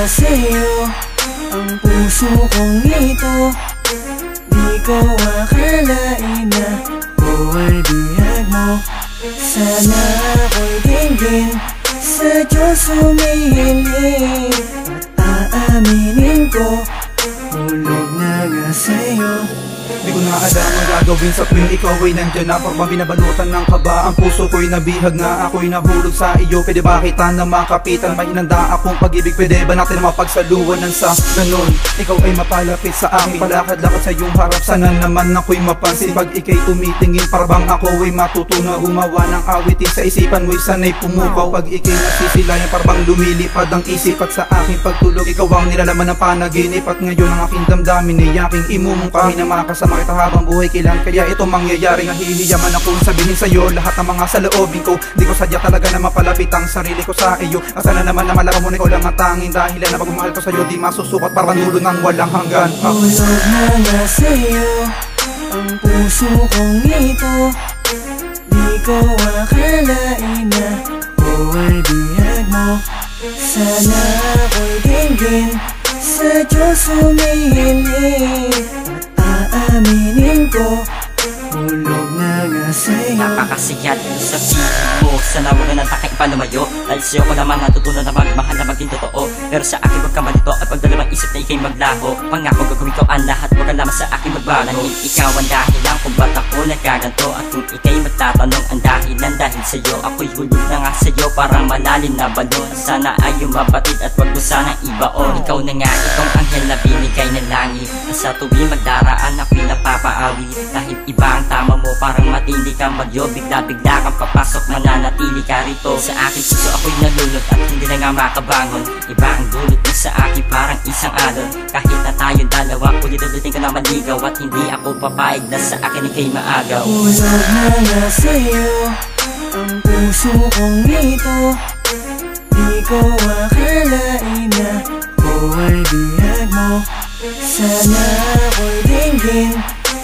sa'yo ang puso kong ito. Di ko akalain na buhay bihag mo. Sana ako'y dinggin sa Diyos humihiling, at aaminin ko, hulog na nga sa'yo. Di ko na alam ang gagawin sa tuwing ikaw ay nandyan na. Parang binabalutan ng kaba ang puso ko'y nabihag na. Ako'y nahulog sa iyo, pwede ba kita na makapitan? May hinanda akong pag-ibig, pwede ba natin mapagsaluhan ng sa ganun? Ikaw ay mapalapit sa akin, palakad-lakad sa iyong harap. Sana naman ako'y mapansin pag ika'y tumitingin. Parang ako ay matutunan gumawa ng awitin. Sa isipan mo'y sana'y pumupaw. Pag ika'y nasisilayan, parang lumilipad ang isip. At sa aking pagtulog, ikaw ang nilalaman ng panaginip. At ngayon ang aking damdamin ay aking imumungkahi na makasama kita habang buhay kailan. Kaya ito mangyayari nga hihiyaman akong sabihin sa'yo lahat ng mga saloobin ko. Di ko sadya talaga na mapalapit ang sarili ko sa iyo. At sana naman na malaman mo na ikaw lang ang tanging dahilan na pagmamahal ko sa'yo di masusukat para nulo ng walang hanggan. Hulog na nga sa'yo ang puso kong ito. Di ko akalain na buhay bihag mo. Sana ako'y dinggin sa Diyos humihiling, aaminin ko, hulog na nga sa'yo. Napakasiyat sa piling mo, sana wala nang takaipa lumayo. Dahil sa'yo ko naman natutunan na magmahal na maging totoo. Pero sa akin wag ka malito at pagdalawang isip na ika'y maglaho. Pangako gagawin ko ang lahat, wag ka lamang sa akin magbago. Ikaw ang dahilan kung ba't ako nagkaganto. At kung ika'y magtatanong ang dahilan dahil sa'yo ako'y hulog na nga sa'yo, parang malalim na balon. Sana ay mabatid at wag mo sanang ibaon. Ikaw na nga itong anghel na binigay ng langit, at sa tuwing magdaraan ako'y napapaawi. Dahil iba ang tama mo, parang matindi kang bagyo. Bigla-bigla kang papasok, mananatili ka rito. Sa aking puso ako'y nalulot at hindi na nga makabangon. Iba ang dulot mo sa akin, parang isang alon. Kahit na tayong dalawa, ulit-ulitin ko na maligaw. At hindi ako papayag na sa akin ika'y maagaw. Hulog na nga sa'yo ang puso kong ito. Di ko akalain na buhay bihag mo. Sana ako'y dinggin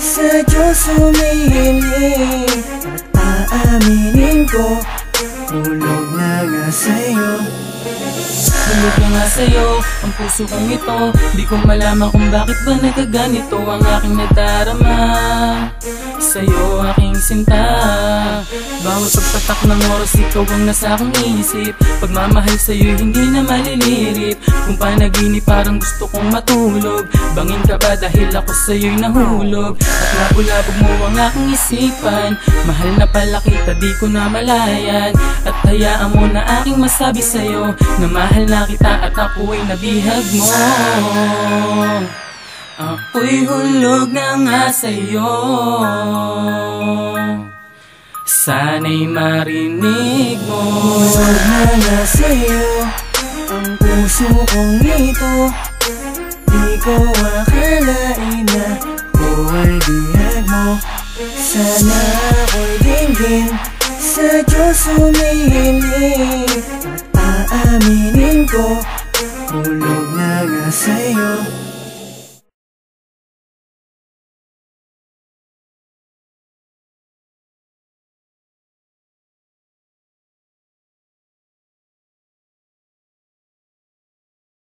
sa Diyos humihiling, at aaminin ko, hulog na nga sa'yo. Hulog na nga sa'yo ang puso kong ito. Di ko malaman kung bakit ba nagkaganito ang aking nadarama. Sa'yo aking sinta, bawat pagtatak ng oras ikaw ang nasa aking isip. Pagmamahal sa'yo hindi na malilirip. Kung panaginip parang gusto kong matulog. Bangin ka ba dahil ako sa'yo'y nahulog? At labog-labog mo ang aking isipan. Mahal na pala kita, di ko na malayan. At hayaan mo na aking masabi sa'yo na mahal na kita at ako'y nabihag mo. Ako'y hulog na nga sa'yo, sana'y marinig mo. Hulog na nga sa'yo ang puso kong ito. Di ko akalain na buhay bihag mo. Sana ako'y dinggin sa Diyos humihiling, at aaminin ko, hulog na nga sa'yo.